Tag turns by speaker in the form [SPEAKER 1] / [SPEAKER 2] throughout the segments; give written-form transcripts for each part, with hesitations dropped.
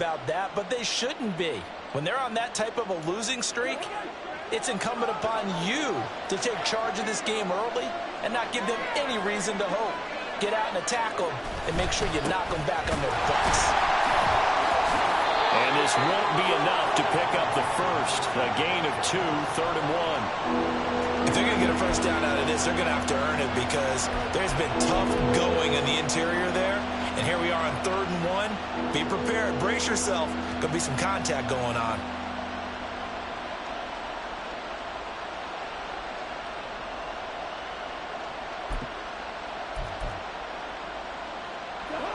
[SPEAKER 1] about that, but they shouldn't be. When they're on that type of a losing streak, it's incumbent upon you to take charge of this game early and not give them any reason to hope. Get out and attack them and make sure you knock them back on their butts.
[SPEAKER 2] And this won't be enough to pick up the first. A gain of 2, 3rd and 1.
[SPEAKER 1] If they're going to get a first down out of this, they're going to have to earn it because there's been tough going in the interior there. And here we are on 3rd and 1. Be prepared. Brace yourself. Going to be some contact going on.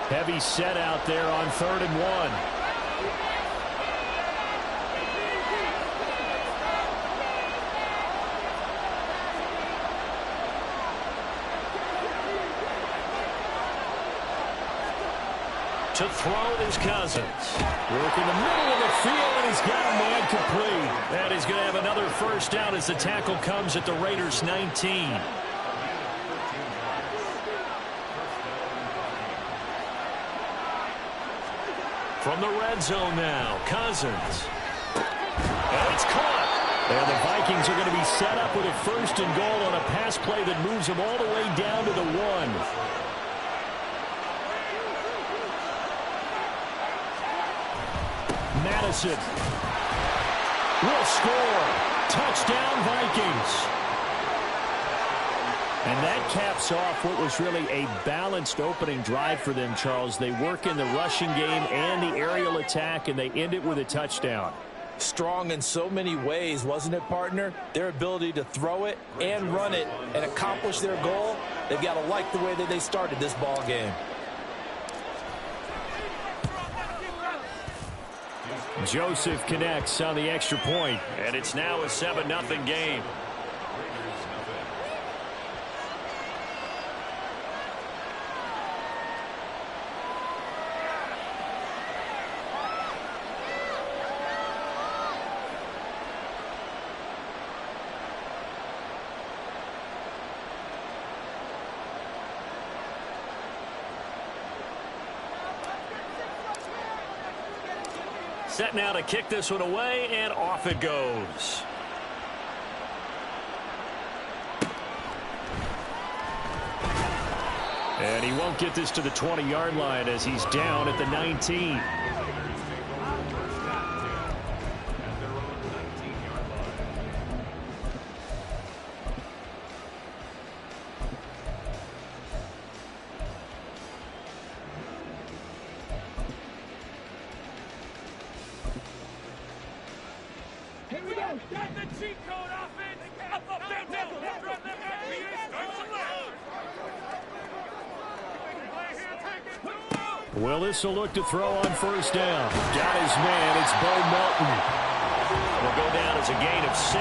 [SPEAKER 2] Heavy set out there on 3rd and 1. To throw is Cousins. Work in the middle of the field, and he's got a man complete. And he's going to have another first down as the tackle comes at the Raiders' 19. From the red zone now, Cousins. And it's caught. And the Vikings are going to be set up with a 1st and goal on a pass play that moves them all the way down to the 1. Madison will score. Touchdown, Vikings. And that caps off what was really a balanced opening drive for them, Charles. They work in the rushing game and the aerial attack, and they end it with a touchdown.
[SPEAKER 1] Strong in so many ways, wasn't it, partner? Their ability to throw it and run it and accomplish their goal, they've got to like the way that they started this ball game.
[SPEAKER 2] Joseph connects on the extra point, and it's now a 7-0 game. Set now to kick this one away, and off it goes. And he won't get this to the 20-yard line as he's down at the 19. Willis will look to throw on 1st down. Got his man. It's Bo Melton. Will go down as a gain of 6,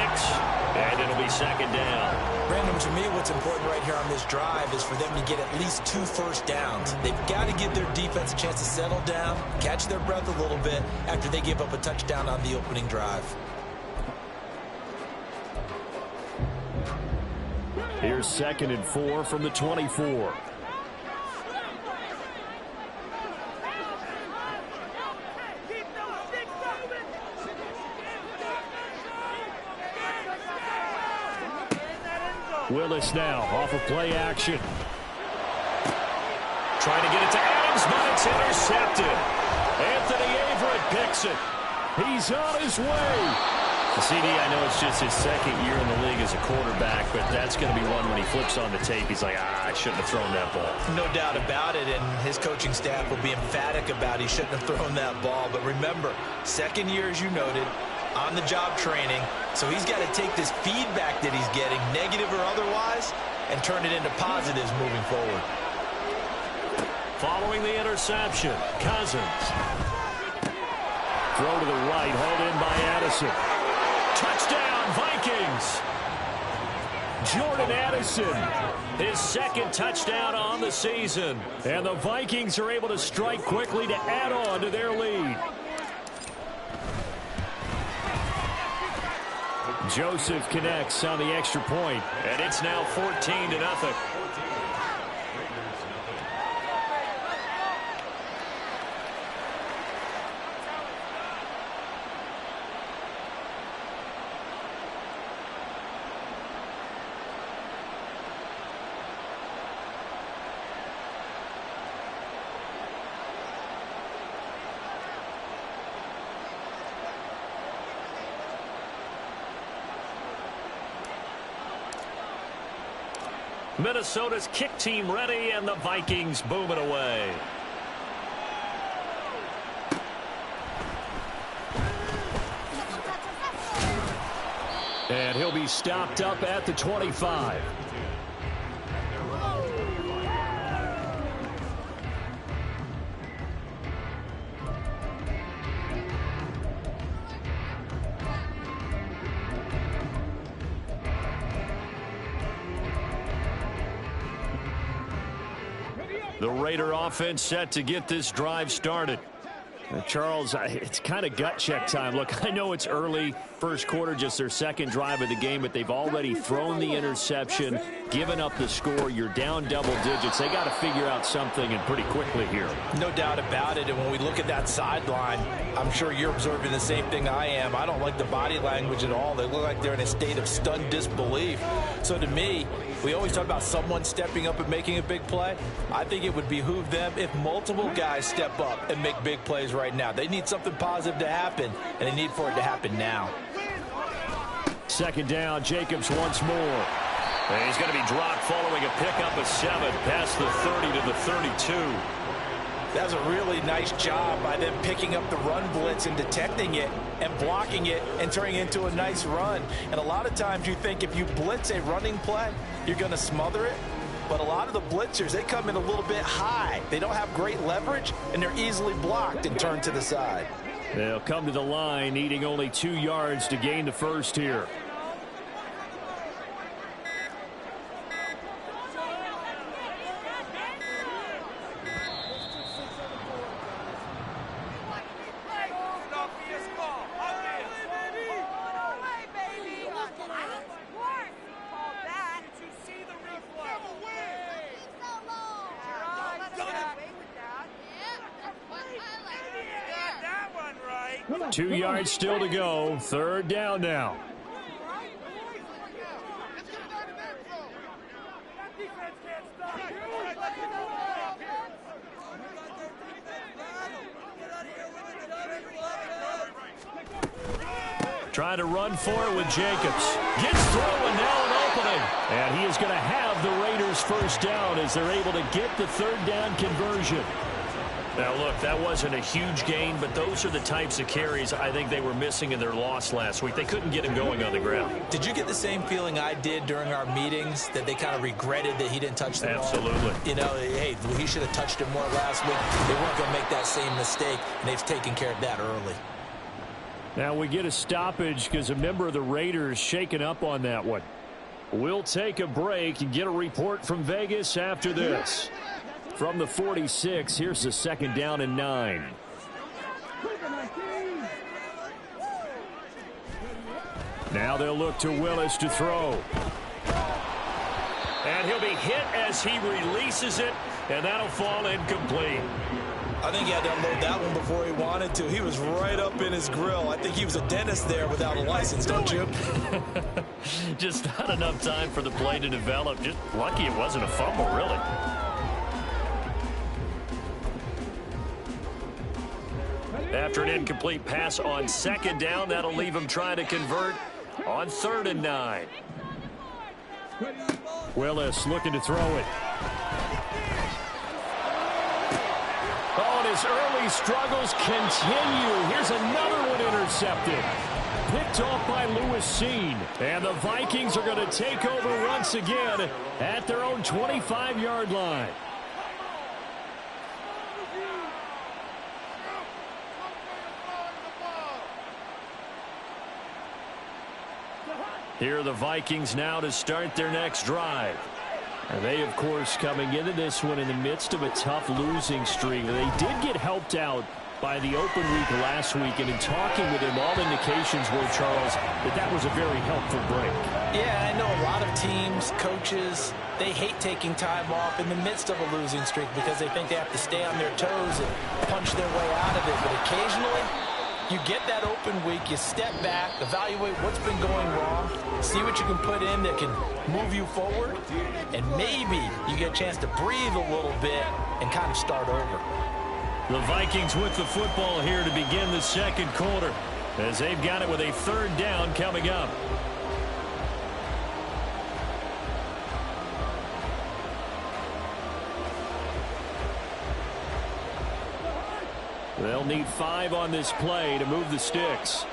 [SPEAKER 2] and it'll be 2nd down.
[SPEAKER 1] Brandon, to me, what's important right here on this drive is for them to get at least 2 first downs. They've got to give their defense a chance to settle down, catch their breath a little bit after they give up a touchdown on the opening drive.
[SPEAKER 2] Here's 2nd and 4 from the 24. Willis now off of play action. Trying to get it to Adams, but it's intercepted. Anthony Averett picks it. He's on his way.
[SPEAKER 3] CD, I know it's just his 2nd year in the league as a quarterback, but that's going to be one when he flips on the tape. He's like, I shouldn't have thrown that ball.
[SPEAKER 1] No doubt about it, and his coaching staff will be emphatic about he shouldn't have thrown that ball. But remember, 2nd year, as you noted, on-the-job training, so he's got to take this feedback that he's getting, negative or otherwise, and turn it into positives moving forward.
[SPEAKER 2] Following the interception, Cousins. Throw to the right, hauled in by Addison. Touchdown, Vikings! Jordan Addison, his 2nd touchdown on the season. And the Vikings are able to strike quickly to add on to their lead. Joseph connects on the extra point, and it's now 14-0. Minnesota's kick team ready, and the Vikings boom it away. And he'll be stopped up at the 25. The Raider offense set to get this drive started. Charles, it's kind of gut check time. Look, I know it's early, first quarter, just their second drive of the game, but they've already thrown the interception, given up the score. You're down double digits. They got to figure out something, and pretty quickly here.
[SPEAKER 1] No doubt about it. And when we look at that sideline, I'm sure you're observing the same thing I am. I don't like the body language at all. They look like they're in a state of stunned disbelief. So to me, we always talk about someone stepping up and making a big play. I think it would behoove them if multiple guys step up and make big plays right now. They need something positive to happen, and they need for it to happen now.
[SPEAKER 2] Second down, Jacobs once more. And he's going to be dropped following a pickup of 7 past the 30 to the 32.
[SPEAKER 1] That was a really nice job by them picking up the run blitz and detecting it and blocking it and turning it into a nice run. And a lot of times you think if you blitz a running play, you're going to smother it. But a lot of the blitzers, they come in a little bit high. They don't have great leverage, and they're easily blocked and turned to the side.
[SPEAKER 2] They'll come to the line, needing only 2 yards to gain the first here. Two yards still to go. Third down now. Trying to run for it with Jacobs. Gets through and now an opening. And he is going to have the Raiders first down as they're able to get the third down conversion. Now, look, that wasn't a huge gain, but those are the types of carries I think they were missing in their loss last week. They couldn't get him going on the ground.
[SPEAKER 1] Did you get the same feeling I did during our meetings, that they kind of regretted that he didn't touch the ball?
[SPEAKER 2] Absolutely.
[SPEAKER 1] You know, hey, he should have touched it more last week. They weren't going to make that same mistake, and they've taken care of that early.
[SPEAKER 2] Now we get a stoppage because a member of the Raiders shaken up on that one. We'll take a break and get a report from Vegas after this. From the 46, here's the second down and 9. Now they'll look to Willis to throw. And he'll be hit as he releases it, and that'll fall incomplete.
[SPEAKER 1] I think he had to unload that one before he wanted to. He was right up in his grill. I think he was a dentist there without a license, don't you?
[SPEAKER 2] Just not enough time for the play to develop. Just lucky it wasn't a fumble, really. After an incomplete pass on second down, that'll leave him trying to convert on 3rd and 9. Willis looking to throw it. Oh, and his early struggles continue. Here's another one intercepted. Picked off by Lewis Seen. And the Vikings are going to take over once again at their own 25-yard line. Here are the Vikings now to start their next drive. And they, of course, coming into this one in the midst of a tough losing streak. They did get helped out by the open week last week, and in talking with him, all indications were, Charles, that was a very helpful break.
[SPEAKER 1] Yeah, I know a lot of teams, coaches, they hate taking time off in the midst of a losing streak because they think they have to stay on their toes and punch their way out of it. But occasionally, you get that open week, you step back, evaluate what's been going wrong, see what you can put in that can move you forward, and maybe you get a chance to breathe a little bit and kind of start over.
[SPEAKER 2] The Vikings with the football here to begin the second quarter as they've got it with a 3rd down coming up. They'll need 5 on this play to move the sticks.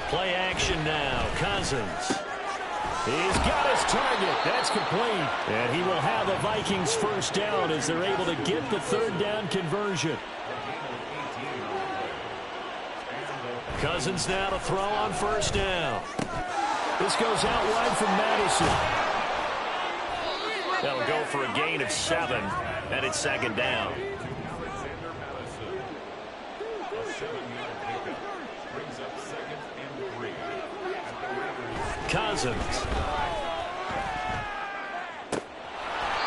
[SPEAKER 2] Play action now. Cousins. He's got his target. That's complete. And he will have a Vikings first down as they're able to get the third down conversion. Cousins now to throw on first down. This goes out wide from Madison. That'll go for a gain of 7, and it's second down. Cousins.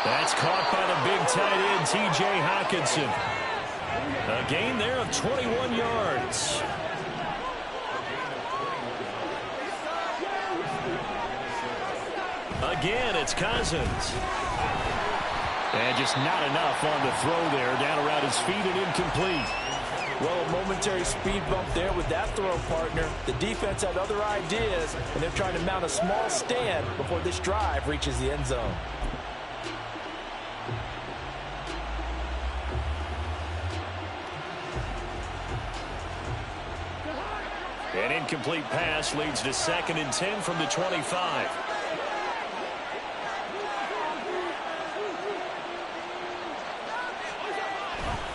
[SPEAKER 2] That's caught by the big tight end, T.J. Hockenson. A gain there of 21 yards. Again, it's Cousins. And just not enough on the throw there. Down around his feet and incomplete.
[SPEAKER 1] Well, a momentary speed bump there with that throw, partner. The defense had other ideas, and they're trying to mount a small stand before this drive reaches the end zone.
[SPEAKER 2] An incomplete pass leads to 2nd and 10 from the 25.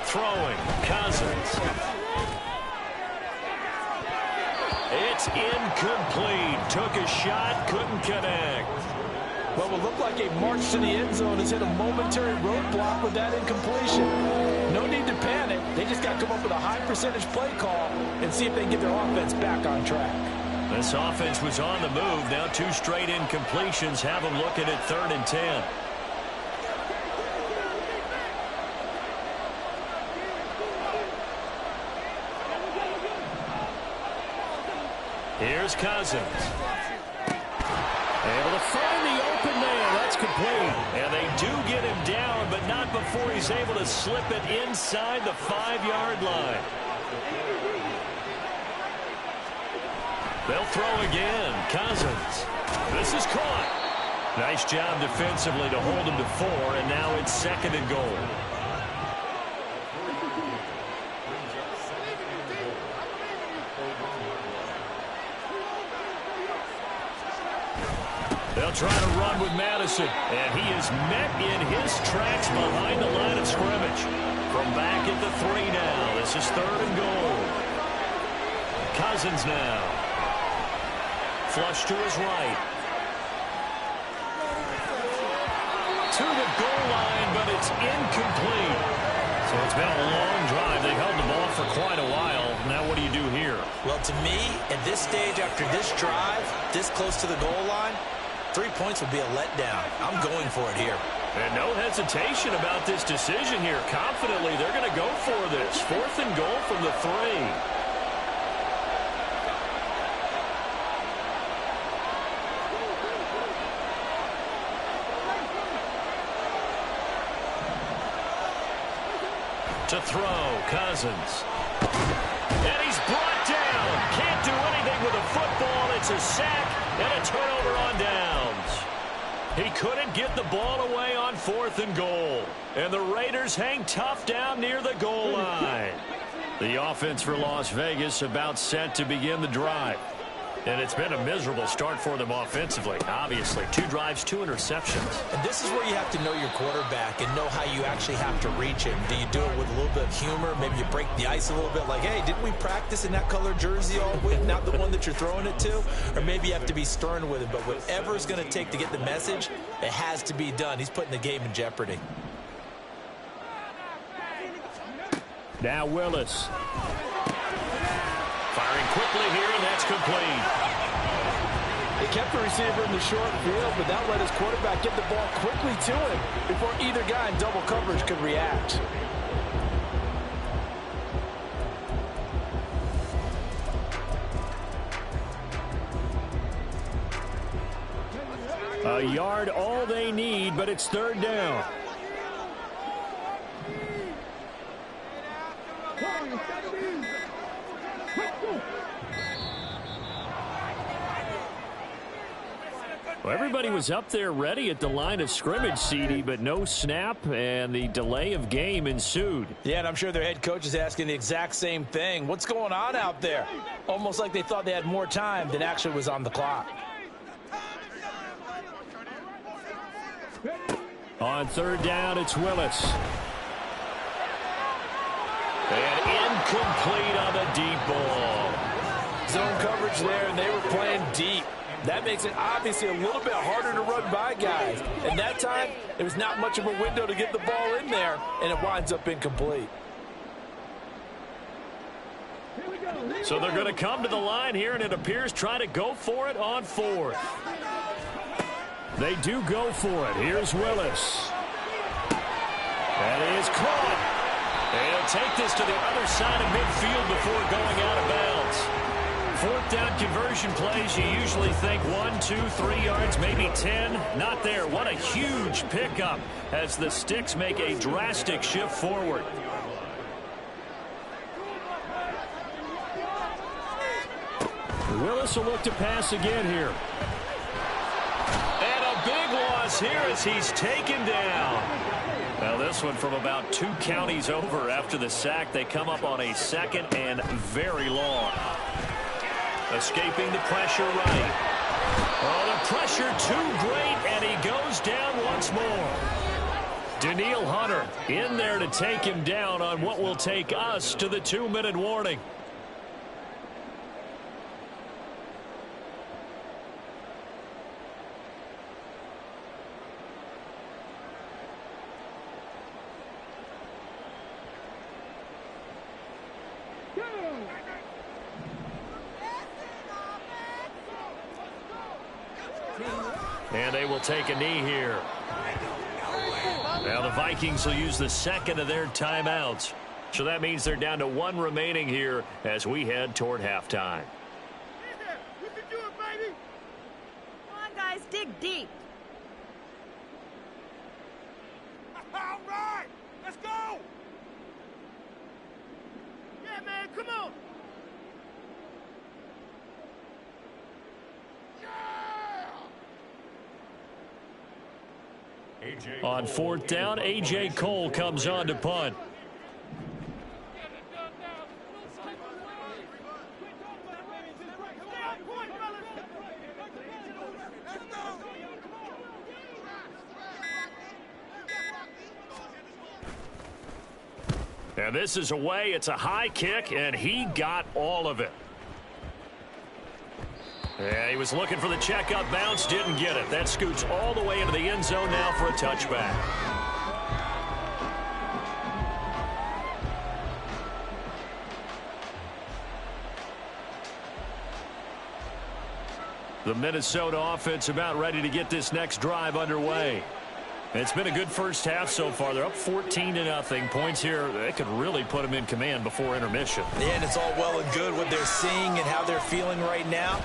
[SPEAKER 2] Throwing, Cousins. It's incomplete. Took a shot, couldn't connect.
[SPEAKER 1] Well, what looked like a march to the end zone has hit a momentary roadblock with that incompletion. No need to panic. They just got to come up with a high percentage play call and see if they can get their offense back on track.
[SPEAKER 2] This offense was on the move. Now 2 straight incompletions have them looking at 3rd and 10. Here's Cousins. Able to find the open man. That's complete. And they do get him down, but not before he's able to slip it inside the 5-yard line. They'll throw again. Cousins. This is caught. Nice job defensively to hold him to 4, and now it's 2nd and goal. They'll try to run with Madison, and he is met in his tracks behind the line of scrimmage. From back at the 3 now. This is 3rd and goal. Cousins now. Flush to his right. To the goal line, but it's incomplete. So it's been a long drive. They held the ball for quite a while. Now what do you do here?
[SPEAKER 1] Well, to me, at this stage after this drive, this close to the goal line, 3 points would be a letdown. I'm going for it here.
[SPEAKER 2] And no hesitation about this decision here. Confidently, they're going to go for this. 4th and goal from the 3. To throw, Cousins. And he's brought down. Can't do anything with a football. It's a sack and a turnover on downs. He couldn't get the ball away on 4th and goal. And the Raiders hang tough down near the goal line. The offense for Las Vegas about set to begin the drive. And it's been a miserable start for them offensively. Obviously, 2 drives, 2 interceptions.
[SPEAKER 1] And this is where you have to know your quarterback and know how you actually have to reach him. Do you do it with a little bit of humor? Maybe you break the ice a little bit like, hey, didn't we practice in that color jersey all week, not the one that you're throwing it to? Or maybe you have to be stern with it. But whatever it's going to take to get the message, it has to be done. He's putting the game in jeopardy.
[SPEAKER 2] Now Willis. Firing quickly here, and that's complete.
[SPEAKER 1] They kept the receiver in the short field, but that let his quarterback get the ball quickly to him before either guy in double coverage could react.
[SPEAKER 2] A yard all they need, but it's 3rd down. Well, everybody was up there ready at the line of scrimmage, CD, but no snap, and the delay of game ensued.
[SPEAKER 1] Yeah, and I'm sure their head coach is asking the exact same thing. What's going on out there? Almost like they thought they had more time than actually was on the clock.
[SPEAKER 2] On third down, it's Willis. And incomplete on the deep ball.
[SPEAKER 1] Zone coverage there, and they were playing deep. That makes it obviously a little bit harder to run by guys. And that time, there was not much of a window to get the ball in there, and it winds up incomplete.
[SPEAKER 2] So they're going to come to the line here, and it appears try to go for it on fourth. They do go for it. Here's Willis. That is caught. And he'll take this to the other side of midfield before going out of bounds. Fourth down conversion plays, you usually think 1, 2, 3 yards, maybe 10. Not there. What a huge pickup as the Sticks make a drastic shift forward. Willis will look to pass again here. And a big loss here as he's taken down. Now this one from about 2 counties over after the sack. They come up on a second and very long. Escaping the pressure right. Oh, the pressure too great, and he goes down once more. Daniil Hunter in there to take him down on what will take us to the 2-minute warning. And they will take a knee here. Now the Vikings will use the second of their timeouts. So that means they're down to 1 remaining here as we head toward halftime.
[SPEAKER 4] We can do it, baby.
[SPEAKER 5] Come on, guys, dig deep.
[SPEAKER 4] All right, let's go. Yeah, man, come on.
[SPEAKER 2] On fourth down, A.J. Cole comes on to punt. And this is away. It's a high kick, and he got all of it. Yeah, he was looking for the checkup bounce, didn't get it. That scoots all the way into the end zone now for a touchback. The Minnesota offense about ready to get this next drive underway. It's been a good first half so far. They're up 14-0. Points here, they could really put them in command before intermission.
[SPEAKER 1] Yeah, and it's all well and good what they're seeing and how they're feeling right now.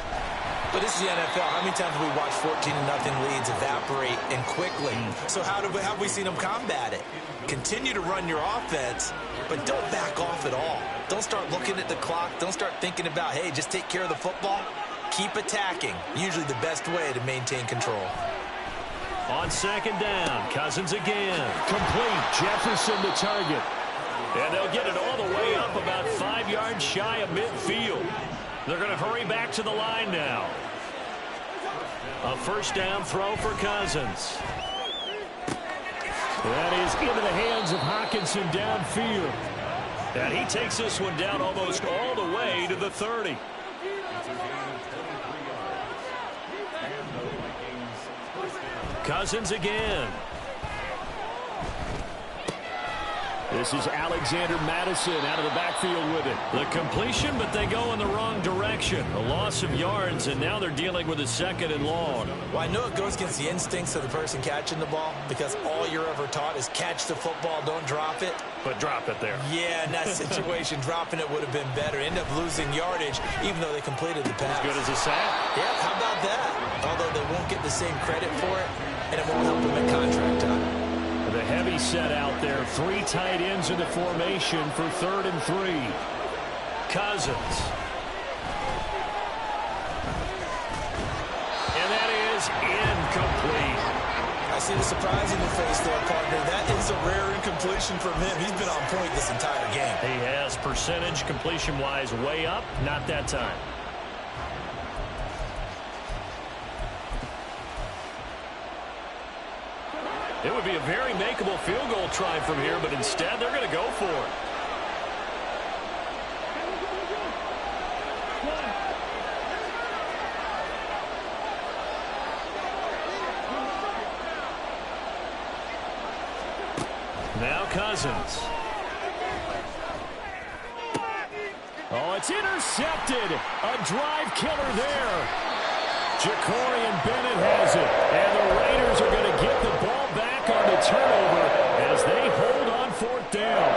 [SPEAKER 1] But this is the NFL. How many times have we watched 14-0 leads evaporate and quickly? So how have we seen them combat it? Continue to run your offense, but don't back off at all. Don't start looking at the clock. Don't start thinking about, hey, just take care of the football. Keep attacking. Usually the best way to maintain control.
[SPEAKER 2] On second down, Cousins again. Complete. Jefferson the target. And they'll get it all the way up about 5 yards shy of midfield. They're going to hurry back to the line now. A first down throw for Cousins. That is into the hands of Hockenson downfield. And he takes this one down almost all the way to the 30. Cousins again. This is Alexander Madison out of the backfield with it. The completion, but they go in the wrong direction. A loss of yards, and now they're dealing with a second and long.
[SPEAKER 1] Well, I know it goes against the instincts of the person catching the ball because all you're ever taught is catch the football, don't drop it.
[SPEAKER 2] But drop it there.
[SPEAKER 1] Yeah, in that situation, dropping it would have been better. End up losing yardage, even though they completed the pass.
[SPEAKER 2] As good as a sack?
[SPEAKER 1] Yeah, how about that? Although they won't get the same credit for it, and it won't help them at contract time.
[SPEAKER 2] The heavy set out there. 3 tight ends in the formation for 3rd and 3. Cousins. And that is
[SPEAKER 1] see the surprise in your face there, partner. That is a rare incompletion from him. He's been on point this entire game.
[SPEAKER 2] He has percentage completion-wise way up. Not that time. It would be a very makeable field goal try from here, but instead they're going to go for it. Now Cousins. Oh, it's intercepted. A drive killer there. Ja'Cory Bennett has it. And the Raiders are going to get the ball back on the turnover as they hold on fourth down.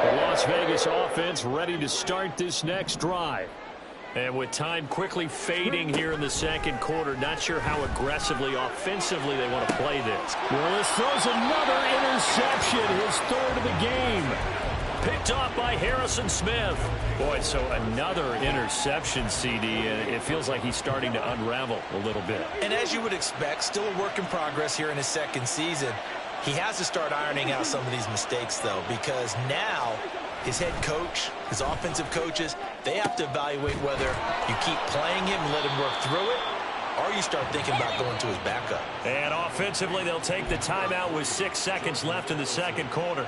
[SPEAKER 2] The Las Vegas offense ready to start this next drive. And with time quickly fading here in the second quarter, not sure how aggressively, offensively they want to play this. Willis throws another interception, his third of the game. Picked off by Harrison Smith. Boy, so another interception, CD, and it feels like he's starting to unravel a little bit.
[SPEAKER 1] And as you would expect, still a work in progress here in his second season. He has to start ironing out some of these mistakes, though, because now his head coach, his offensive coaches, they have to evaluate whether you keep playing him and let him work through it, or you start thinking about going to his backup.
[SPEAKER 2] And offensively, they'll take the timeout with 6 seconds left in the second quarter.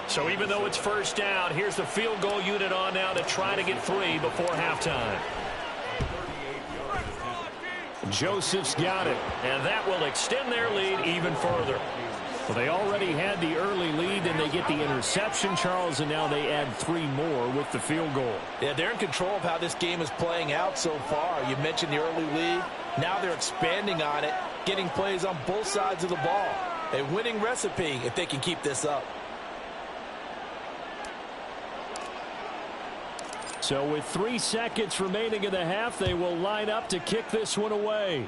[SPEAKER 2] So even though it's first down, here's the field goal unit on now to try to get 3 before halftime. Joseph's got it, and that will extend their lead even further. Well, they already had the early lead, and they get the interception, Charles, and now they add 3 more with the field goal.
[SPEAKER 1] Yeah, they're in control of how this game is playing out so far. You mentioned the early lead. Now they're expanding on it, getting plays on both sides of the ball. A winning recipe if they can keep this up.
[SPEAKER 2] So with 3 seconds remaining in the half, they will line up to kick this one away.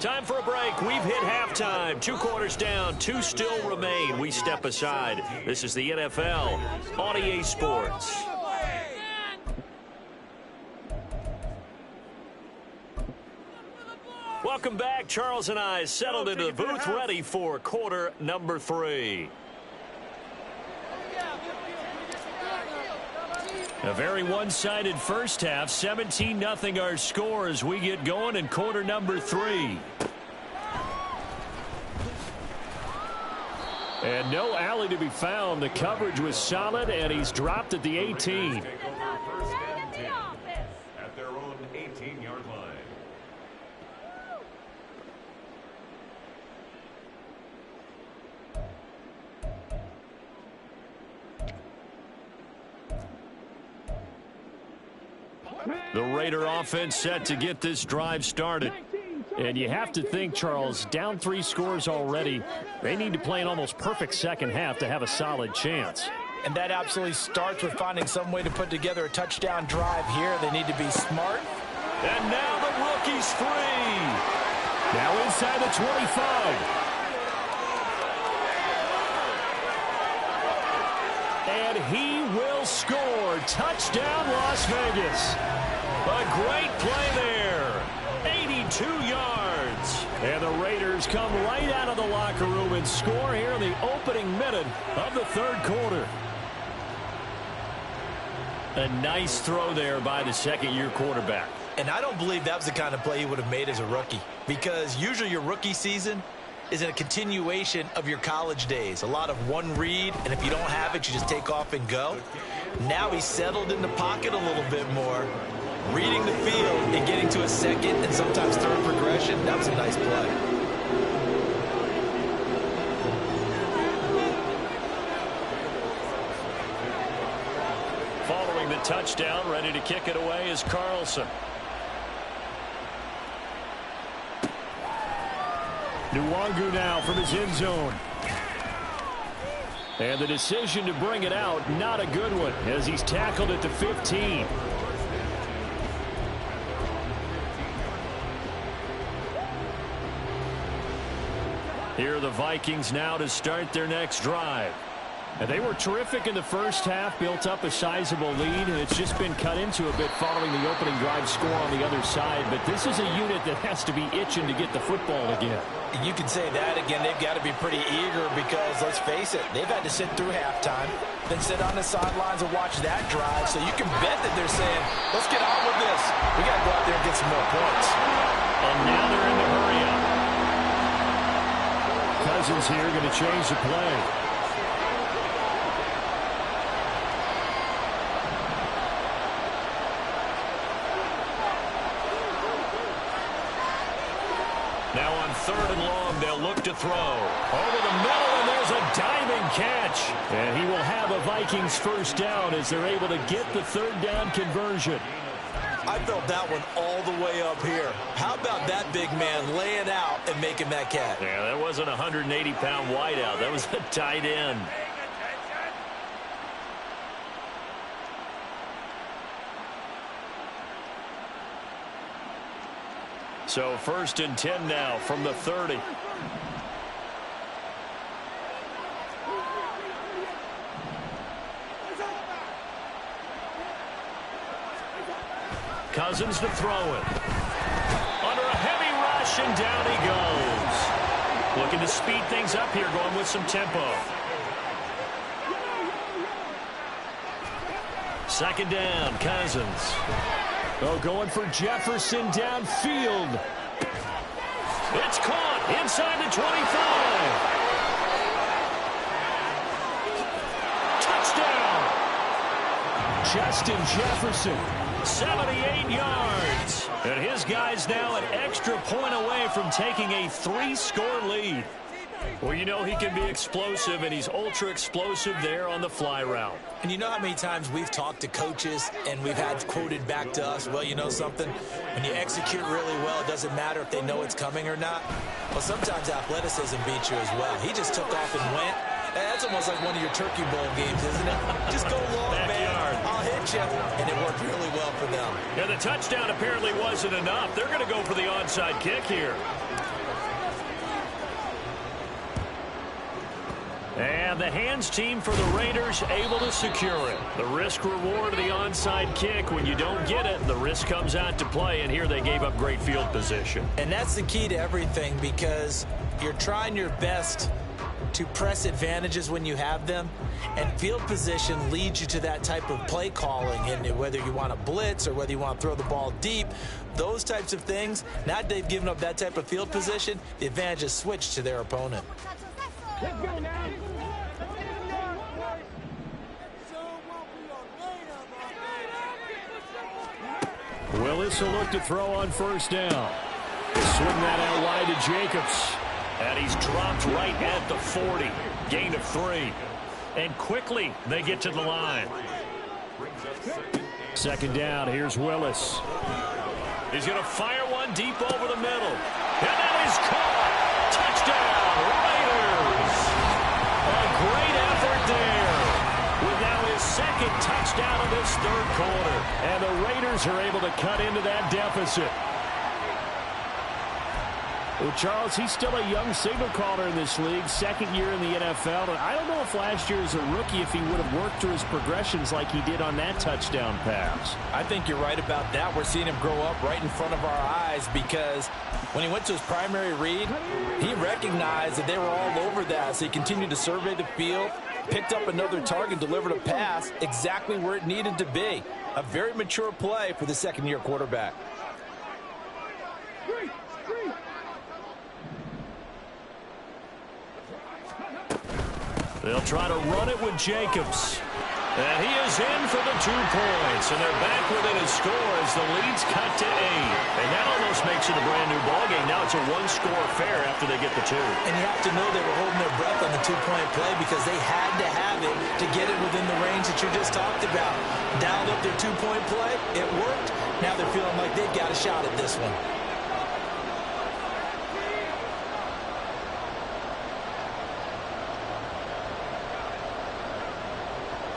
[SPEAKER 2] Time for a break. We've hit halftime. 2 quarters down. 2 still remain. We step aside. This is the NFL on EA Sports. Welcome back. Charles and I settled into the booth ready for quarter number 3. A very one-sided first half. 17-0 our score as we get going in quarter number 3. And no alley to be found. The coverage was solid, and he's dropped at the 18.
[SPEAKER 6] At their own 18-yard line.
[SPEAKER 2] The Raider offense set to get this drive started. And you have to think, Charles, down 3 scores already. They need to play an almost perfect second half to have a solid chance.
[SPEAKER 1] And that absolutely starts with finding some way to put together a touchdown drive here. They need to be smart.
[SPEAKER 2] And now the rookie's free. Now inside the 25. And he will score. Touchdown, Las Vegas. A great play there. 82 yards. And the Raiders come right out of the locker room and score here in the opening minute of the third quarter. A nice throw there by the second-year quarterback.
[SPEAKER 1] And I don't believe that was the kind of play he would have made as a rookie, because usually your rookie season is a continuation of your college days. A lot of one read, and if you don't have it, you just take off and go. Now he's settled in the pocket a little bit more, reading the field and getting to a second and sometimes third progression. That was a nice play.
[SPEAKER 2] Following the touchdown, ready to kick it away is Carlson. Nwangu now from his end zone. And the decision to bring it out, not a good one, as he's tackled at the 15. Here are the Vikings now to start their next drive. And they were terrific in the first half, built up a sizable lead, and it's just been cut into a bit following the opening drive score on the other side. But this is a unit that has to be itching to get the football again.
[SPEAKER 1] You can say that again. They've got to be pretty eager because, let's face it, they've had to sit through halftime, then sit on the sidelines and watch that drive. So you can bet that they're saying, let's get on with this. We got to go out there and get some more points.
[SPEAKER 2] And now they're in the hurry up. Cousins here going to change the play. Now on 3rd and long, they'll look to throw. Over the middle, and there's a diving catch. And he will have a Vikings first down as they're able to get the 3rd down conversion.
[SPEAKER 1] I felt that one all the way up here. How about that big man laying out and making that catch?
[SPEAKER 2] Yeah, that wasn't a 180-pound wideout. That was a tight end. So 1st and 10 now from the 30. Cousins to throw it. Under a heavy rush, and down he goes. Looking to speed things up here, going with some tempo. 2nd down, Cousins. Oh, going for Jefferson downfield. It's caught inside the 25. Touchdown. Justin Jefferson, 78 yards. And his guy's now an extra point away from taking a 3-score lead. Well, you know he can be explosive, and he's ultra-explosive there on the fly route.
[SPEAKER 1] And you know how many times we've talked to coaches and we've had quoted back to us, well, you know something? When you execute really well, it doesn't matter if they know it's coming or not. Well, sometimes athleticism beats you as well. He just took off and went. That's almost like one of your Turkey Bowl games, isn't it? Just go long, man. I'll hit you. And it worked really well for them.
[SPEAKER 2] Yeah, the touchdown apparently wasn't enough. They're going to go for the onside kick here. And the hands team for the Raiders able to secure it. The risk-reward of the onside kick. When you don't get it, the risk comes out to play, and here they gave up great field position.
[SPEAKER 1] And that's the key to everything, because you're trying your best to press advantages when you have them, and field position leads you to that type of play calling. And whether you want to blitz or whether you want to throw the ball deep, those types of things, now that they've given up that type of field position, the advantage is switched to their opponent.
[SPEAKER 4] Let's go now.
[SPEAKER 2] Willis will look to throw on 1st down. Swing that out wide to Jacobs. And he's dropped right at the 40. Gain of 3. And quickly they get to the line. 2nd down. Here's Willis. He's going to fire one deep over the middle. And that is caught. Touchdown, Raiders. A great effort there. With now his 2nd touchdown of this 3rd quarter. And the Raiders are able to cut into that deficit. Well, Charles, he's still a young signal caller in this league, 2nd year in the NFL. And I don't know if last year as a rookie, if he would have worked through his progressions like he did on that touchdown pass.
[SPEAKER 1] I think you're right about that. We're seeing him grow up right in front of our eyes, because when he went to his primary read, he recognized that they were all over that. So he continued to survey the field, picked up another target, delivered a pass exactly where it needed to be. A very mature play for the 2nd-year quarterback.
[SPEAKER 2] They'll try to run it with Jacobs. And he is in for the 2 points. And they're back within a score as the lead's cut to 8. And that almost makes it a brand-new ballgame. Now it's a 1-score affair after they get the 2.
[SPEAKER 1] And you have to know they were holding their breath on the 2-point play, because they had to have it to get it within the range that you just talked about. Dialed up their 2-point play. It worked. Now they're feeling like they've got a shot at this one.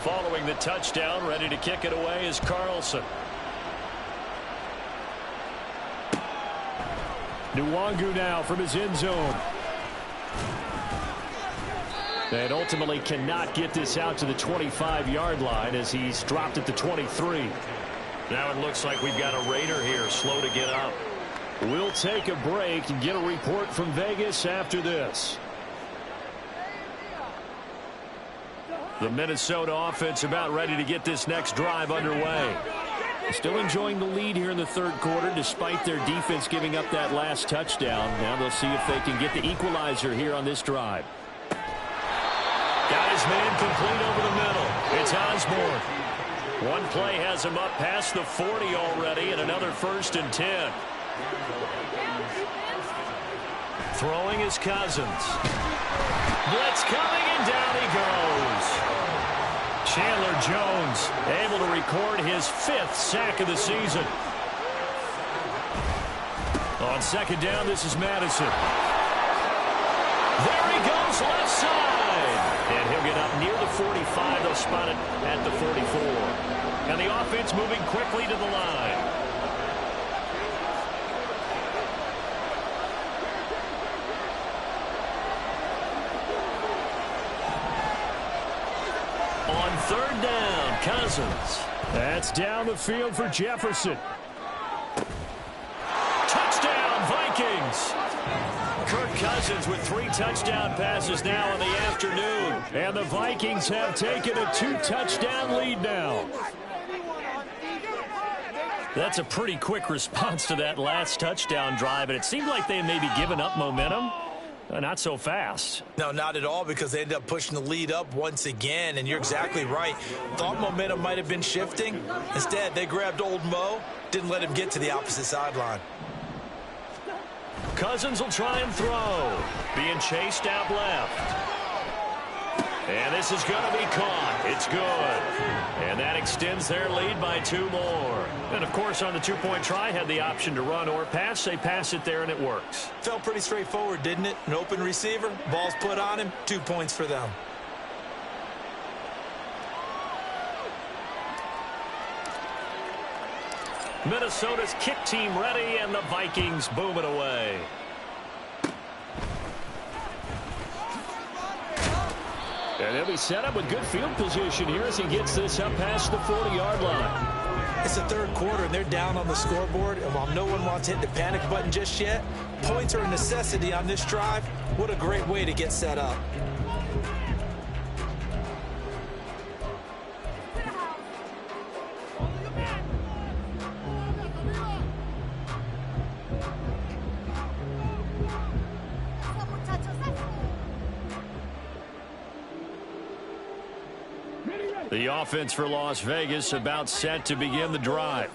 [SPEAKER 2] Following the touchdown, ready to kick it away is Carlson. Nwangu now from his end zone. And ultimately cannot get this out to the 25-yard line as he's dropped at the 23.
[SPEAKER 3] Now it looks like we've got a Raider here, slow to get up.
[SPEAKER 2] We'll take a break and get a report from Vegas after this. The Minnesota offense about ready to get this next drive underway. Still enjoying the lead here in the third quarter despite their defense giving up that last touchdown. Now they'll see if they can get the equalizer here on this drive.
[SPEAKER 3] Got his man complete over the middle. It's Osborne. One play has him up past the 40 already, and another 1st and 10. Throwing is Cousins. Blitz coming, and down he goes. Chandler Jones able to record his 5th sack of the season. On 2nd down, this is Madison. There he goes, left side. And he'll get up near the 45. They'll spot it at the 44. And the offense moving quickly to the line. On 3rd down, Cousins.
[SPEAKER 2] That's down the field for Jefferson.
[SPEAKER 3] Touchdown, Vikings. Kirk Cousins with 3 touchdown passes now in the afternoon.
[SPEAKER 2] And the Vikings have taken a 2-touchdown lead now.
[SPEAKER 3] That's a pretty quick response to that last touchdown drive, and it seemed like they may be giving up momentum. Not so fast.
[SPEAKER 1] No, not at all, because they ended up pushing the lead up once again, and you're exactly right. Thought momentum might have been shifting. Instead, they grabbed old Mo, didn't let him get to the opposite sideline.
[SPEAKER 3] Cousins will try and throw. Being chased out left. And this is going to be caught. It's good. And that extends their lead by 2 more. And, of course, on the 2-point try, had the option to run or pass. They pass it there, and it works.
[SPEAKER 1] Felt pretty straightforward, didn't it? An open receiver, ball's put on him, 2 points for them.
[SPEAKER 3] Minnesota's kick team ready, and the Vikings boom it away.
[SPEAKER 2] And he'll be set up with good field position here as he gets this up past the 40-yard line.
[SPEAKER 1] It's the 3rd quarter, and they're down on the scoreboard. And while no one wants to hit the panic button just yet, points are a necessity on this drive. What a great way to get set up.
[SPEAKER 2] The offense for Las Vegas about set to begin the drive.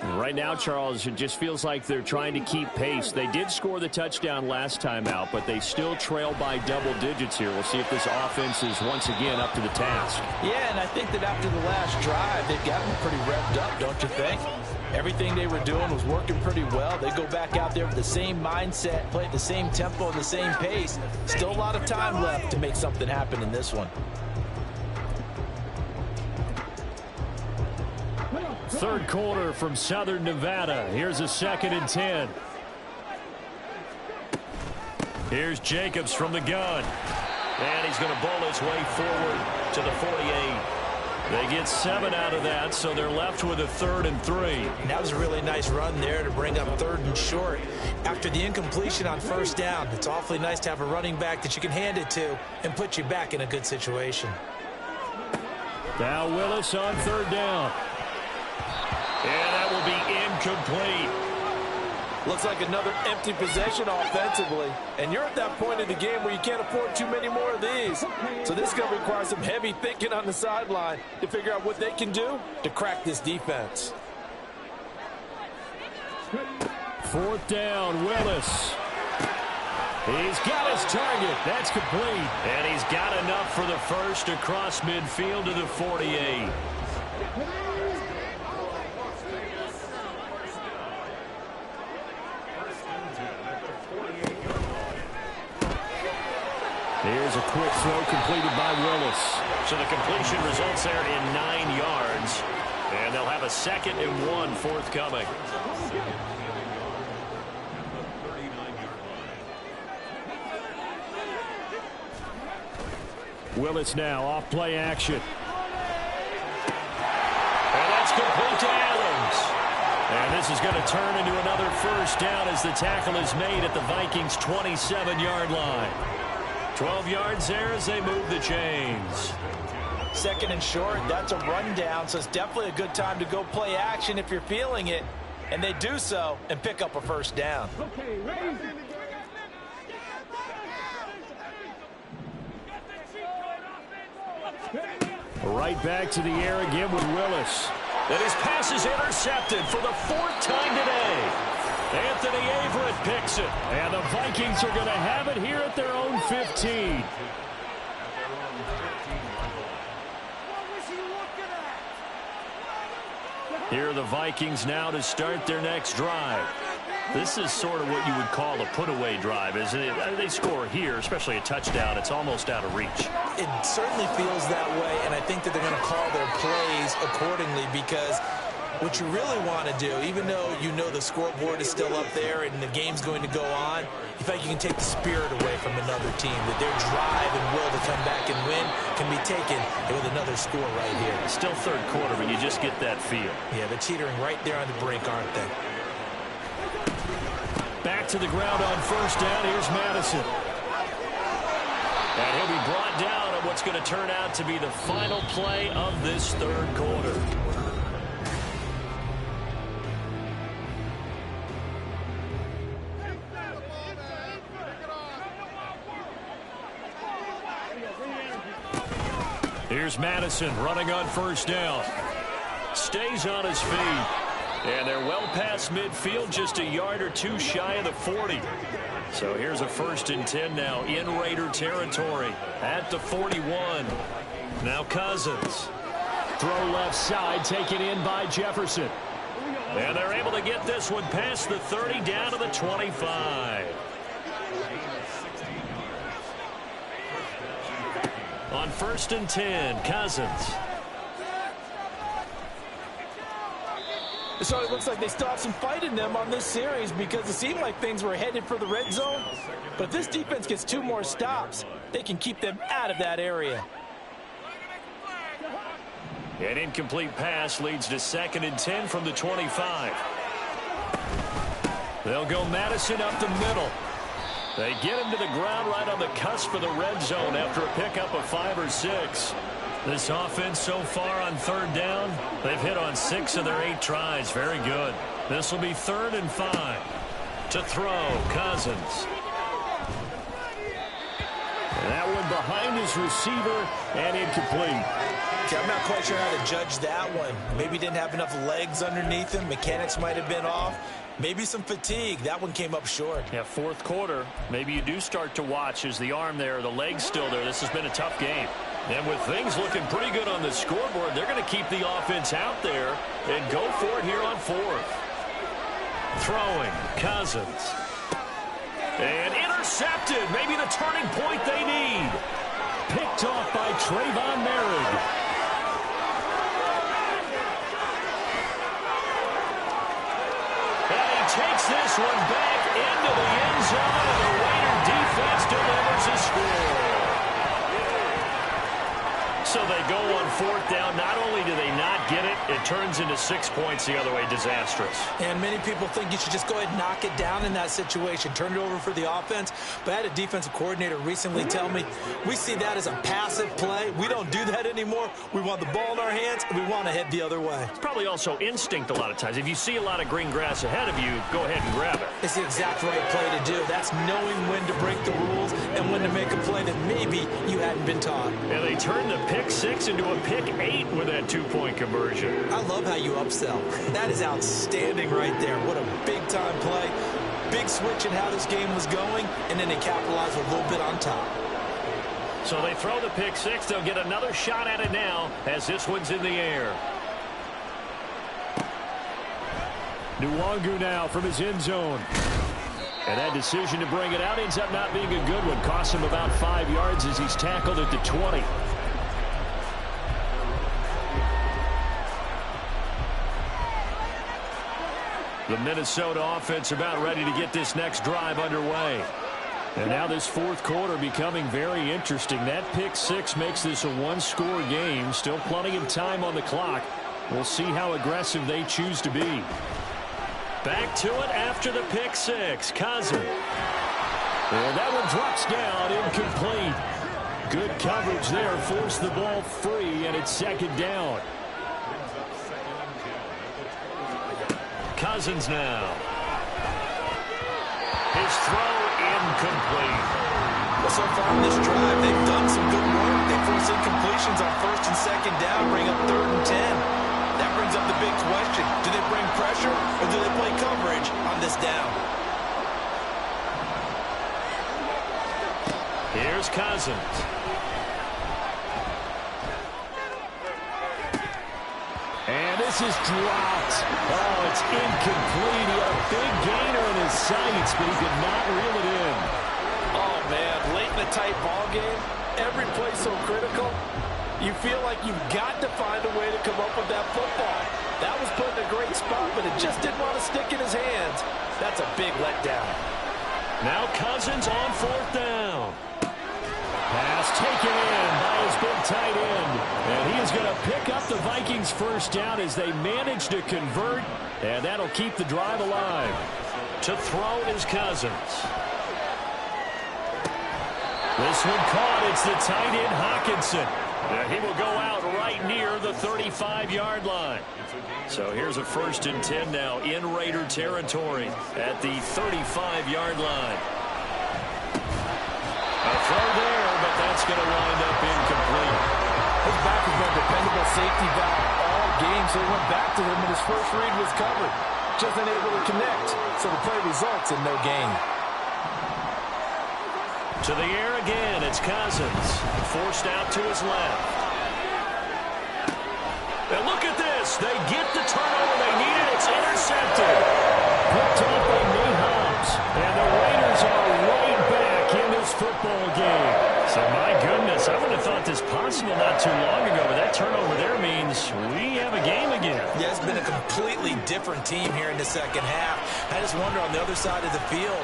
[SPEAKER 2] Right now, Charles, it just feels like they're trying to keep pace. They did score the touchdown last time out, but they still trail by double digits here. We'll see if this offense is once again up to the task.
[SPEAKER 1] Yeah, and I think that after the last drive, they've gotten pretty revved up, don't you think? Everything they were doing was working pretty well. They go back out there with the same mindset, play at the same tempo and the same pace. Still a lot of time left to make something happen in this one.
[SPEAKER 2] 3rd quarter from Southern Nevada. Here's a 2nd and 10.
[SPEAKER 3] Here's Jacobs from the gun. And he's going to bowl his way forward to the 48. They get 7 out of that, so they're left with a 3rd and 3.
[SPEAKER 1] And that was a really nice run there to bring up 3rd and short. After the incompletion on 1st down, it's awfully nice to have a running back that you can hand it to and put you back in a good situation.
[SPEAKER 2] Now Willis on 3rd down.
[SPEAKER 3] And that will be incomplete.
[SPEAKER 7] Looks like another empty possession offensively. And you're at that point in the game where you can't afford too many more of these. So this is going to require some heavy thinking on the sideline to figure out what they can do to crack this defense.
[SPEAKER 2] 4th down, Willis. He's got his target. That's complete.
[SPEAKER 3] And he's got enough for the first across midfield to the 48.
[SPEAKER 2] Here's a quick throw completed by Willis.
[SPEAKER 3] So the completion results there in 9 yards. And they'll have a 2nd and 1 forthcoming.
[SPEAKER 2] Willis now off play action. And that's complete to Adams. And this is going to turn into another first down as the tackle is made at the Vikings' 27-yard line. 12 yards there as they move the chains.
[SPEAKER 1] Second and short, that's a rundown, so it's definitely a good time to go play action if you're feeling it. And they do so and pick up a first down.
[SPEAKER 4] Okay, ready?
[SPEAKER 2] Right back to the air again with Willis.
[SPEAKER 3] And his pass is intercepted for the 4th time today. Anthony Averett picks it.
[SPEAKER 2] And the Vikings are going to have it here at their own 15.
[SPEAKER 3] Here are the Vikings now to start their next drive. This is sort of what you would call a put-away drive, isn't it? They score here, especially a touchdown. It's almost out of reach.
[SPEAKER 1] It certainly feels that way, and I think that they're going to call their plays accordingly because what you really want to do, even though you know the scoreboard is still up there and the game's going to go on, you feel like you can take the spirit away from another team, that their drive and will to come back and win can be taken with another score right here.
[SPEAKER 3] It's still third quarter, but you just get that feel.
[SPEAKER 1] Yeah, they're teetering right there on the brink, aren't they?
[SPEAKER 2] Back to the ground on first down. Here's Madison.
[SPEAKER 3] And he'll be brought down on what's going to turn out to be the final play of this third quarter.
[SPEAKER 2] Here's Madison running on first down.
[SPEAKER 3] Stays on his feet. And they're well past midfield, just a yard or two shy of the 40. So here's a 1st and 10 now in Raider territory at the 41. Now Cousins.
[SPEAKER 2] Throw left side, taken in by Jefferson.
[SPEAKER 3] And they're able to get this one past the 30 down to the 25. On 1st and 10, Cousins.
[SPEAKER 7] So it looks like they still have some fight in them on this series because it seemed like things were headed for the red zone. But if this defense gets 2 more stops, they can keep them out of that area.
[SPEAKER 3] An incomplete pass leads to 2nd and 10 from the 25. They'll go Madison up the middle. They get him to the ground right on the cusp of the red zone after a pickup of 5 or 6. This offense so far on 3rd down, they've hit on 6 of their 8 tries. Very good. This will be 3rd and 5. To throw, Cousins.
[SPEAKER 2] And that one behind his receiver and incomplete.
[SPEAKER 1] Okay, I'm not quite sure how to judge that one. Maybe didn't have enough legs underneath him. Mechanics might have been off. Maybe some fatigue. That one came up short.
[SPEAKER 3] Yeah, 4th quarter. Maybe you do start to watch as the arm there, the leg's still there. This has been a tough game. And with things looking pretty good on the scoreboard, they're going to keep the offense out there and go for it here on 4th. Throwing, Cousins. And intercepted. Maybe the turning point they need.
[SPEAKER 2] Picked off by Trayvon Merritt.
[SPEAKER 3] And he takes this one back into the end zone, and the Raider defense delivers a score. So they go on 4th down. Not only do they not get it, it turns into 6 points the other way. Disastrous.
[SPEAKER 1] And many people think you should just go ahead and knock it down in that situation. Turn it over for the offense. But I had a defensive coordinator recently tell me, we see that as a passive play. We don't do that anymore. We want the ball in our hands, and we want to head the other way.
[SPEAKER 3] It's probably also instinct a lot of times. If you see a lot of green grass ahead of you, go ahead and grab it.
[SPEAKER 1] It's the exact right play to do. That's knowing when to break the rules and when to make a play that maybe you hadn't been taught.
[SPEAKER 3] And they turn the pick 6 into a pick 8 with that 2-point conversion.
[SPEAKER 1] I love how you upsell. That is outstanding right there. What a big-time play. Big switch in how this game was going, and then they capitalized a little bit on top.
[SPEAKER 3] So they throw the pick 6. They'll get another shot at it now as this one's in the air.
[SPEAKER 2] Nwangu now from his end zone. And that decision to bring it out ends up not being a good one. Costs him about 5 yards as he's tackled at the 20. The Minnesota offense about ready to get this next drive underway. And now this fourth quarter becoming very interesting. That pick six makes this a one-score game. Still plenty of time on the clock. We'll see how aggressive they choose to be.
[SPEAKER 3] Back to it after the pick six. Cousins.
[SPEAKER 2] And that one drops down, incomplete. Good coverage there, forced the ball free, and it's second down.
[SPEAKER 3] Cousins now. His throw incomplete.
[SPEAKER 1] Well, so far in this drive, they've done some good work. They force incompletions on first and second down, bring up 3rd and 10. That brings up the big question. Do they bring pressure or do they play coverage on this down?
[SPEAKER 3] Here's Cousins.
[SPEAKER 2] And this is dropped. Oh, it's incomplete. He had a big gainer in his sights, but he could not reel it in.
[SPEAKER 7] Oh, man, late in the tight ball game, every play so critical. You feel like you've got to find a way to come up with that football. That was put in a great spot, but it just didn't want to stick in his hands. That's a big letdown.
[SPEAKER 3] Now Cousins on 4th down.
[SPEAKER 2] Pass taken in by his big tight end. And he is going to pick up the Vikings first down as they manage to convert. And that'll keep the drive alive.
[SPEAKER 3] To throw is Cousins.
[SPEAKER 2] This one caught. It's the tight end Hawkinson.
[SPEAKER 3] He will go out right near the 35-yard line. So here's a 1st and 10 now in Raider territory at the 35-yard line. A throw there, but that's going to wind up incomplete.
[SPEAKER 7] His back has been a dependable safety valve all game, so he went back to him when his first read was covered. Just unable to connect, so the play results in no gain.
[SPEAKER 3] To the air again, it's Cousins. Forced out to his left. And look at this. They get the turnover they needed. It's intercepted.
[SPEAKER 2] Picked up by Mahomes. And the Raiders are right back in this football game.
[SPEAKER 3] So, my goodness, I wouldn't have thought this possible not too long ago, but that turnover there means we have a game again.
[SPEAKER 1] Yeah, it's been a completely different team here in the second half. I just wonder on the other side of the field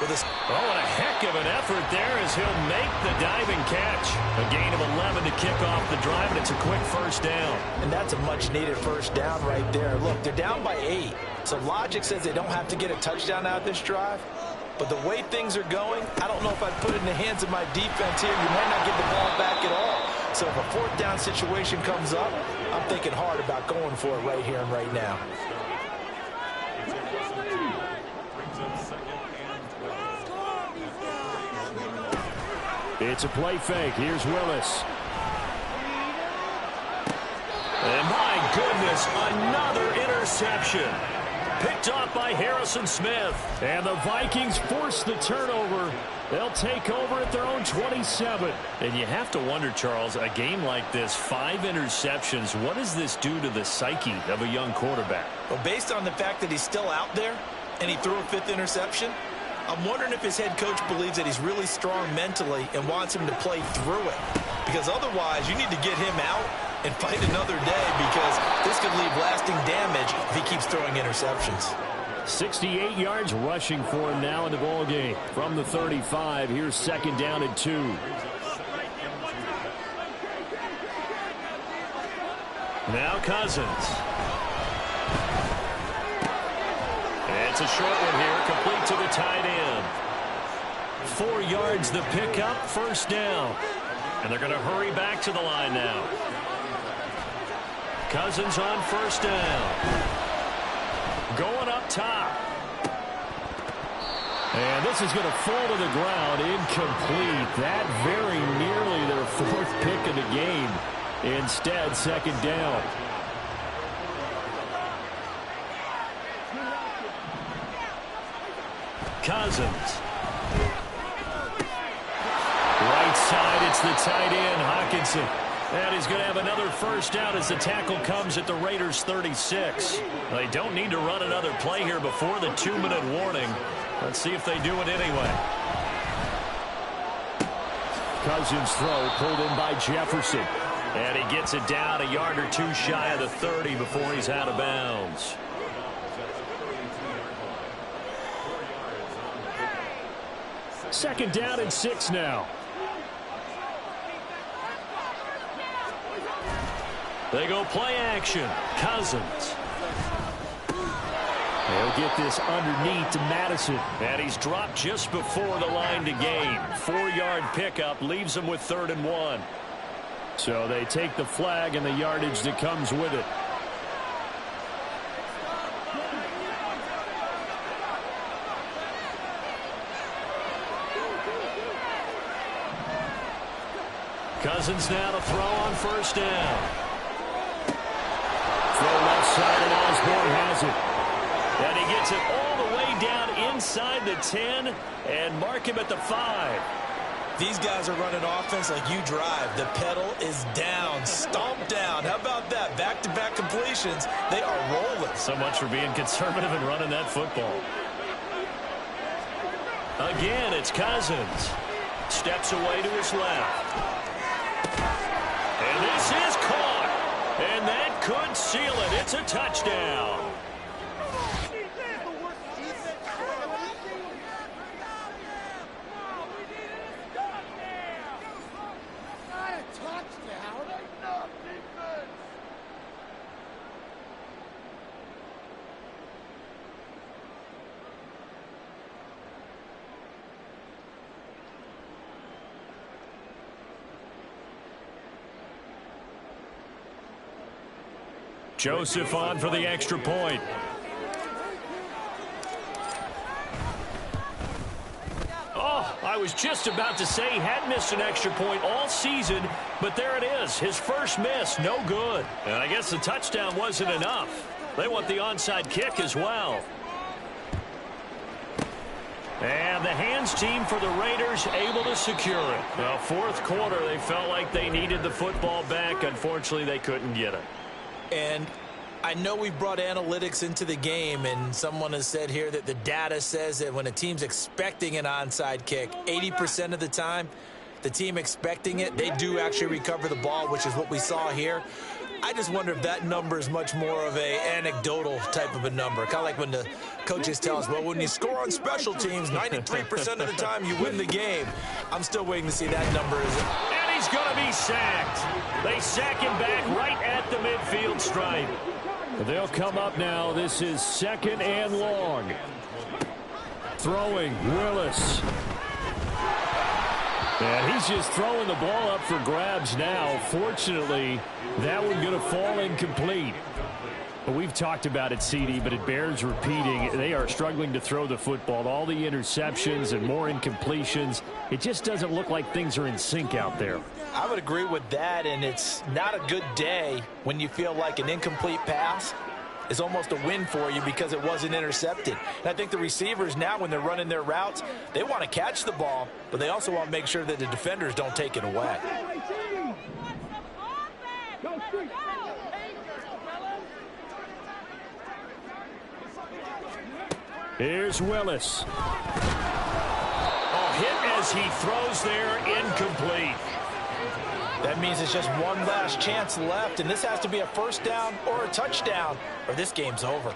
[SPEAKER 1] with this.
[SPEAKER 3] Oh, and a heck of an effort there as he'll make the diving catch. A gain of 11 to kick off the drive, and it's a quick first down.
[SPEAKER 1] And that's a much-needed first down right there. Look, they're down by 8. So logic says they don't have to get a touchdown out of this drive. But the way things are going, I don't know if I'd put it in the hands of my defense here. You might not get the ball back at all. So if a 4th down situation comes up, I'm thinking hard about going for it right here and right now.
[SPEAKER 2] It's a play fake. Here's Willis.
[SPEAKER 3] And my goodness, another interception. Picked off by Harrison Smith.
[SPEAKER 2] And the Vikings force the turnover. They'll take over at their own 27.
[SPEAKER 3] And you have to wonder, Charles, a game like this, 5 interceptions, what does this do to the psyche of a young quarterback?
[SPEAKER 1] Well, based on the fact that he's still out there and he threw a 5th interception, I'm wondering if his head coach believes that he's really strong mentally and wants him to play through it. Because otherwise, you need to get him out and fight another day, because this could leave lasting damage if he keeps throwing interceptions.
[SPEAKER 2] 68 yards rushing for him now in the ball game. From the 35, here's 2nd down and 2.
[SPEAKER 3] Now Cousins. It's a short one here, complete to the tight end.
[SPEAKER 2] 4 yards the pickup, first down.
[SPEAKER 3] And they're going to hurry back to the line now. Cousins on 1st down. Going up top.
[SPEAKER 2] And this is going to fall to the ground, incomplete. That very nearly their 4th pick of the game. Instead, 2nd down.
[SPEAKER 3] Cousins.
[SPEAKER 2] Right side, it's the tight end, Hawkinson. And he's going to have another first down as the tackle comes at the Raiders' 36.
[SPEAKER 3] They don't need to run another play here before the 2-minute warning. Let's see if they do it anyway.
[SPEAKER 2] Cousins' throw pulled in by Jefferson.
[SPEAKER 3] And he gets it down a yard or 2 shy of the 30 before he's out of bounds.
[SPEAKER 2] Second down and 6 now. They go play action. Cousins. They'll get this underneath to Madison. And he's dropped just before the line to gain. 4-yard pickup leaves him with 3rd and 1. So they take the flag and the yardage that comes with it. Cousins now to throw on 1st down. Throw left side and Osborne has it. And he gets it all the way down inside the 10 and mark him at the 5.
[SPEAKER 1] These guys are running offense like you drive. The pedal is down, stomped down. How about that? Back-to-back completions. They are rolling.
[SPEAKER 2] So much for being conservative and running that football. Again, it's Cousins. Steps away to his left. And this is caught. And that could seal it. It's a touchdown. Joseph on for the extra point. Oh, I was just about to say he had missed an extra point all season, but there it is. His first miss, no good. And I guess the touchdown wasn't enough. They want the onside kick as well. And the hands team for the Raiders able to secure it. Well, 4th quarter, they felt like they needed the football back. Unfortunately, they couldn't get it.
[SPEAKER 1] And I know we brought analytics into the game, and someone has said here that the data says that when a team's expecting an onside kick, 80% of the time, the team expecting it, they do actually recover the ball, which is what we saw here. I just wonder if that number is much more of a anecdotal type of a number. Kind of like when the coaches tell us, well, when you score on special teams, 93% of the time you win the game. I'm still waiting to see that number.
[SPEAKER 2] And he's going to be sacked. They sack him back right at the midfield stripe. They'll come up now. This is 2nd and long. Throwing, Willis. And he's just throwing the ball up for grabs now. Fortunately, that one going to fall incomplete. But we've talked about it, CD, but it bears repeating. They are struggling to throw the football. All the interceptions and more incompletions. It just doesn't look like things are in sync out there.
[SPEAKER 1] I would agree with that, and it's not a good day when you feel like an incomplete pass is almost a win for you because it wasn't intercepted. And I think the receivers now, when they're running their routes, they want to catch the ball, but they also want to make sure that the defenders don't take it away.
[SPEAKER 2] Here's Willis. Oh, hit as he throws there, incomplete.
[SPEAKER 1] That means it's just one last chance left, and this has to be a 1st down or a touchdown, or this game's over.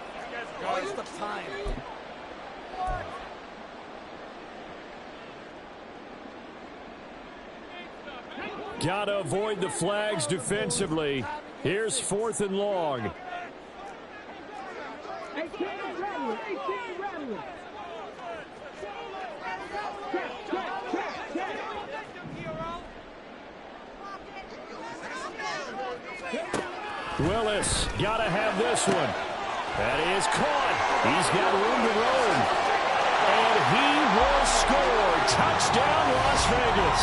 [SPEAKER 2] Gotta avoid the flags defensively. Here's 4th and long. Willis, gotta have this one. That is caught. He's got room to roam. And he will score. Touchdown, Las Vegas.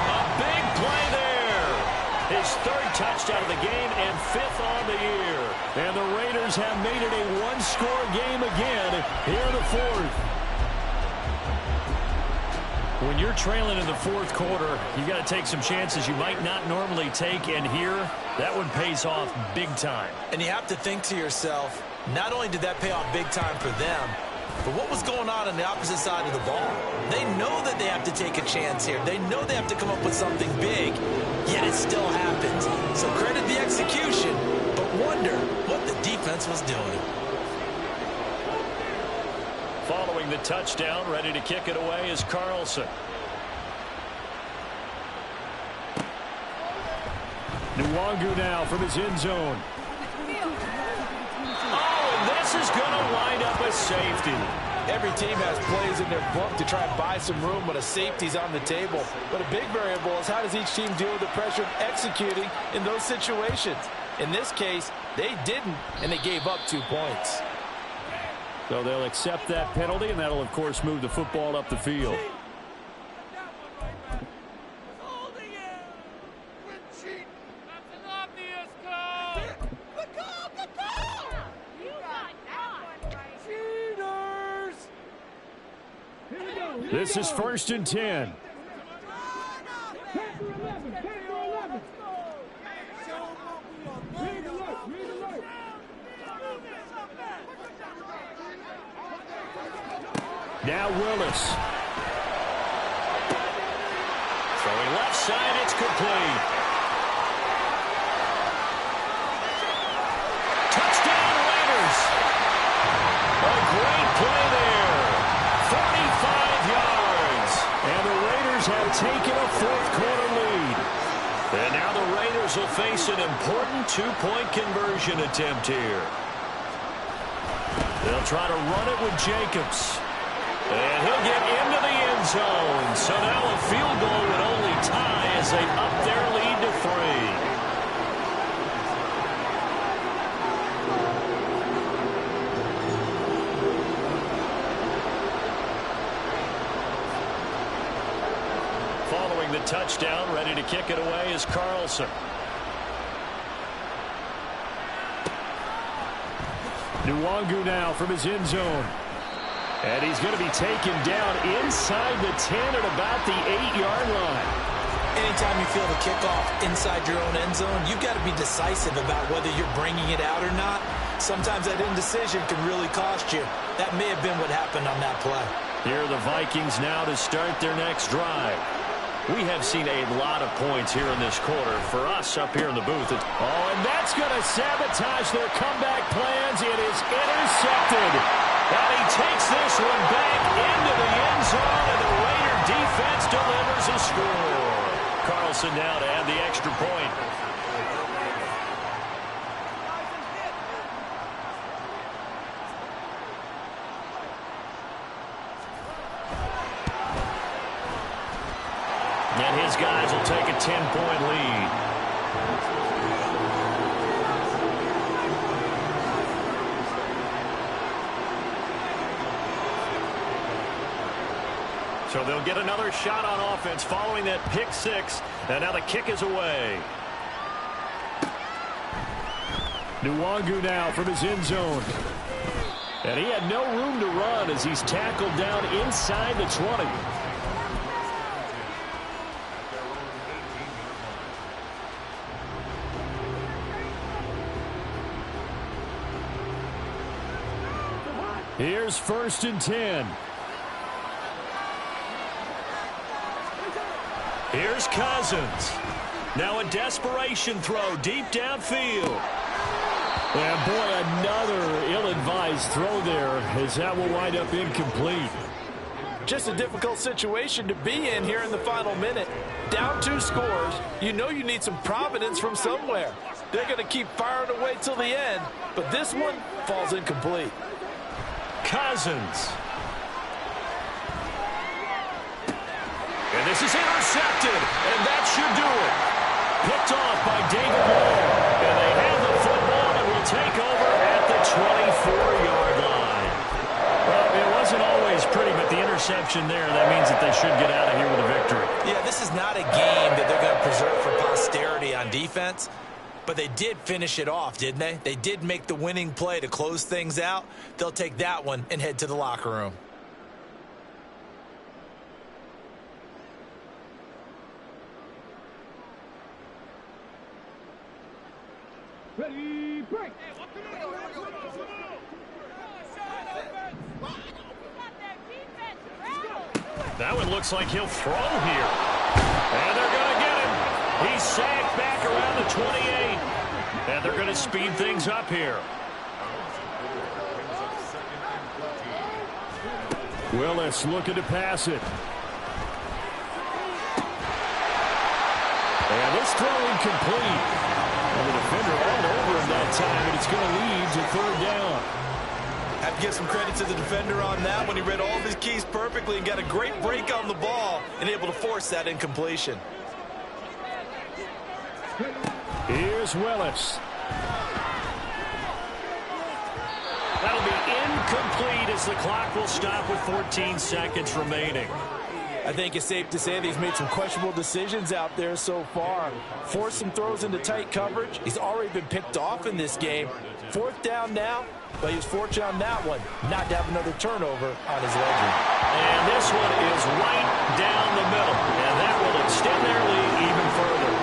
[SPEAKER 2] A big play there. His 3rd touchdown of the game and 5th on the year. And the Raiders have made it a one-score game again here in the 4th. When you're trailing in the 4th quarter, you got to take some chances you might not normally take, and here, that one pays off big time.
[SPEAKER 1] And you have to think to yourself, not only did that pay off big time for them, but what was going on the opposite side of the ball? They know that they have to take a chance here. They know they have to come up with something big, yet it still happens. So credit the execution, but wonder what the defense was doing.
[SPEAKER 2] Following the touchdown, ready to kick it away is Carlson. Nwangu now from his end zone. Oh, and this is going to wind up a safety.
[SPEAKER 7] Every team has plays in their book to try and buy some room when a safety's on the table. But a big variable is how does each team deal with the pressure of executing in those situations. In this case, they didn't, and they gave up 2 points.
[SPEAKER 2] So they'll accept that penalty, and that'll, of course, move the football up the field. This is 1st and 10. Now Willis. Throwing left side, it's complete. Touchdown Raiders. A great play there. 45 yards. And the Raiders have taken a fourth-quarter lead. And now the Raiders will face an important two-point conversion attempt here. They'll try to run it with Jacobs. And he'll get into the end zone. So now a field goal would only tie as they up their lead to 3. Following the touchdown, ready to kick it away is Carlson. Nwangu now from his end zone. And he's going to be taken down inside the 10 at about the 8-yard line.
[SPEAKER 1] Anytime you feel the kickoff inside your own end zone, you've got to be decisive about whether you're bringing it out or not. Sometimes that indecision can really cost you. That may have been what happened on that play.
[SPEAKER 2] Here are the Vikings now to start their next drive. We have seen a lot of points here in this quarter. For us up here in the booth, and that's going to sabotage their comeback plans. It is intercepted. And he takes this one back into the end zone, and the Raider defense delivers a score. Carlson now to add the extra point. And his guys will take a 10-point lead. So they'll get another shot on offense following that pick six. And now the kick is away. Nwangu now from his end zone. And he had no room to run as he's tackled down inside the 20. Here's 1st and 10. Here's Cousins. Now a desperation throw deep downfield. And boy, another ill-advised throw there as that will wind up incomplete.
[SPEAKER 7] Just a difficult situation to be in here in the final minute. Down 2 scores, you know you need some providence from somewhere. They're going to keep firing away till the end, but this one falls incomplete.
[SPEAKER 2] Cousins. And this is intercepted, and that should do it. Picked off by David Moore. And they have the football and will take over at the 24-yard line. Well, it wasn't always pretty, but the interception there, that means that they should get out of here with a victory.
[SPEAKER 1] Yeah, this is not a game that they're going to preserve for posterity on defense, but they did finish it off, didn't they? They did make the winning play to close things out. They'll take that one and head to the locker room.
[SPEAKER 4] Ready, break.
[SPEAKER 2] That one looks like he'll throw here. And they're going to get him. He's sacked back around the 28. And they're going to speed things up here. Willis looking to pass it. And this throw incomplete. And the defender all over him that time, and it's going to lead to third down.
[SPEAKER 1] Have to give some credit to the defender on that when he read all of his keys perfectly and got a great break on the ball and able to force that incompletion.
[SPEAKER 2] Here's Willis. That'll be incomplete as the clock will stop with 14 seconds remaining.
[SPEAKER 7] I think it's safe to say that he's made some questionable decisions out there so far. Forced some throws into tight coverage. He's already been picked off in this game. Fourth down now, but he was fortunate on that one not to have another turnover on his ledger.
[SPEAKER 2] And this one is right down the middle, and that will extend their lead even further.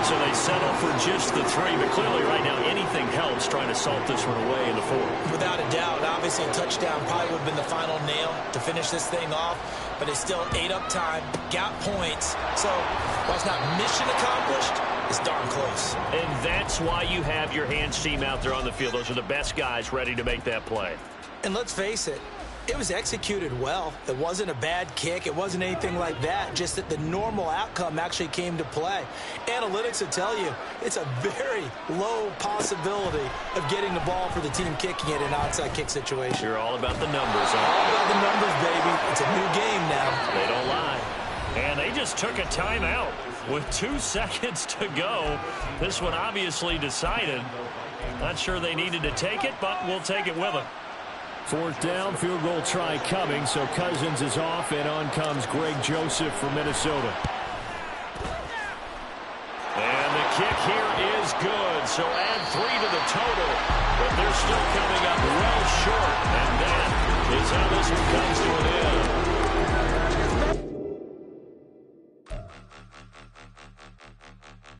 [SPEAKER 2] So they settle for just the 3, but clearly right now anything helps trying to salt this one away in the 4th.
[SPEAKER 1] Without a doubt, obviously a touchdown probably would have been the final nail to finish this thing off, but it's still ate up time, got points. So while it's not mission accomplished, it's darn close.
[SPEAKER 2] And that's why you have your hands team out there on the field. Those are the best guys ready to make that play.
[SPEAKER 1] And let's face it, it was executed well. It wasn't a bad kick. It wasn't anything like that. Just that the normal outcome actually came to play. Analytics will tell you it's a very low possibility of getting the ball for the team kicking it in an onside kick situation.
[SPEAKER 2] You're all about the numbers,
[SPEAKER 1] All about the numbers, baby. It's a new game now.
[SPEAKER 2] They don't lie. And they just took a timeout with 2 seconds to go. This one obviously decided. Not sure they needed to take it, but we'll take it with them. 4th down, field goal try coming, so Cousins is off, and on comes Greg Joseph from Minnesota. And the kick here is good, so add 3 to the total, but they're still coming up well short, and that is how this one